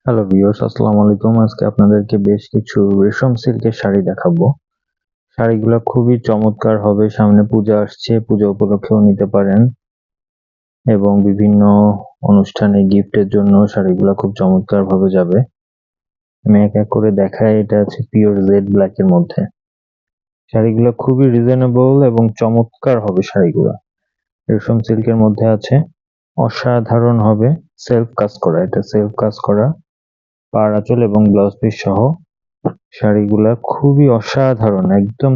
Hello viewers, আসসালামু আলাইকুম। আজকে আপনাদেরকে বেশ কিছু রেশম সিল্কের শাড়ি দেখাবো। শাড়িগুলো খুবই চমৎকার হবে। সামনে পূজা আসছে, পূজা উপলক্ষেও নিতে পারেন এবং বিভিন্ন অনুষ্ঠানে গিফটের জন্য শাড়িগুলো খুব চমৎকার ভাবে যাবে। আমি এক এক করে দেখাই। এটা আছে পিওর জেড ব্ল্যাক এর মধ্যে। শাড়িগুলো খুবই রিজনেবল এবং চমৎকার হবে শাড়িগুলো। রেশম সিল্কের মধ্যে আছে, অসাধারণ হবে। সেলফ কাজ করা, এটা সেলফ কাজ করা, পাড় আঁচল এবং ব্লাউজ পিস সহ শাড়িগুলা খুবই অসাধারণ, একদম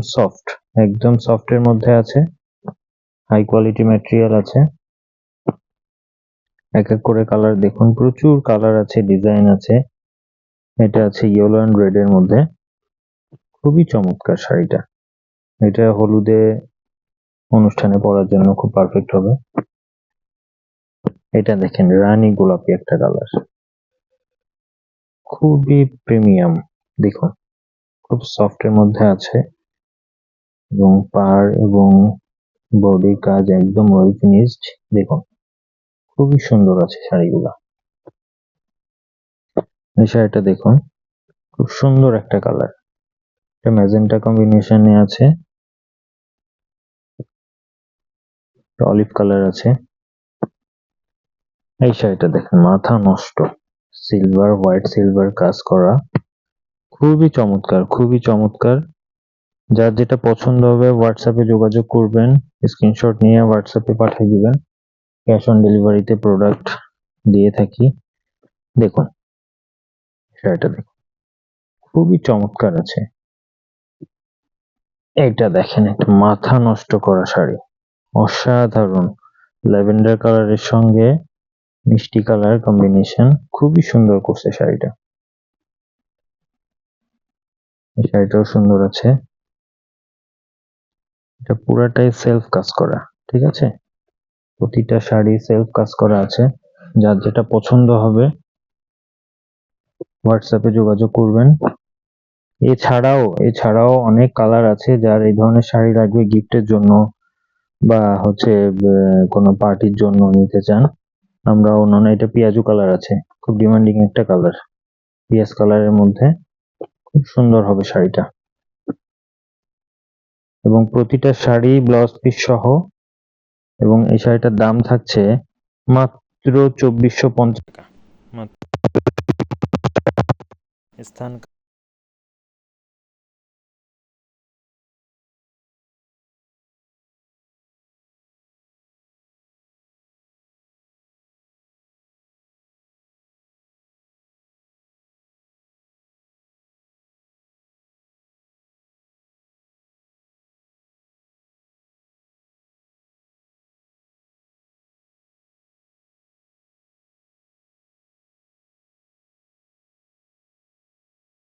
সফট এর মধ্যে আছে। হাই কোয়ালিটি ম্যাটেরিয়াল আছে। এক এক করে কালার দেখুন, প্রচুর কালার আছে, ডিজাইন আছে। এটা আছে ইয়েলো অ্যান্ড রেড এর মধ্যে। খুবই চমৎকার শাড়িটা। এটা হলুদে অনুষ্ঠানে পরার জন্য খুব পারফেক্ট হবে। এটা দেখেন, রানী গোলাপি একটা কালার, খুবই প্রিমিয়াম। দেখুন, খুব সফট এর মধ্যে আছে এবং পাড় এবং বডির কাজ একদম ওয়েল ফিনিশড। দেখুন, খুবই সুন্দর আছে শাড়িগুলা। এই শাড়িটা দেখুন, খুব সুন্দর একটা কালার। এটা ম্যাজেন্টা কম্বিনেশনে আছে, অলিভ কালার আছে। এই শাড়িটা দেখেন, মাথা নষ্ট, সিলভার হোয়াইট সিলভার কাজ করা, খুবই চমৎকার, খুবই চমৎকার। যার যেটা পছন্দ হবে হোয়াটসঅ্যাপে যোগাযোগ করবেন, স্ক্রিনশট নিয়ে হোয়াটসঅ্যাপে পাঠিয়ে দিবেন। ক্যাশ অন ডেলিভারিতে প্রোডাক্ট দিয়ে থাকি। দেখুন শাড়িটা দেখুন, খুবই চমৎকার আছে। এটা দেখেন, একটা মাথা নষ্ট করা শাড়ি, অসাধারণ। ল্যাভেন্ডার কালারের সঙ্গে মিষ্টি কালার কম্বিনেশন, খুবই সুন্দর করছে শাড়িটা। এই শাড়িটাও সুন্দর আছে। এটা পুরাটাই সেলফ কাজ করা, ঠিক আছে। প্রতিটা শাড়ি সেলফ কাজ করা আছে। যার যেটা পছন্দ হবে হোয়াটসঅ্যাপে যোগাযোগ করবেন। এছাড়াও অনেক কালার আছে। যার এই ধরনের শাড়ি লাগবে গিফটের জন্য বা হচ্ছে কোনো পার্টির জন্য নিতে চান, আমরা অন্যান্য, এটা পেঁয়াজু কালার আছে, খুব ডিমান্ডিং একটা কালার, পিয়াজ কালারের মধ্যে। খুব সুন্দর হবে শাড়িটা এবং প্রতিটা শাড়ি ব্লাউজ পিস সহ। এবং এই শাড়িটার দাম থাকছে মাত্র 2450 টাকা। স্থান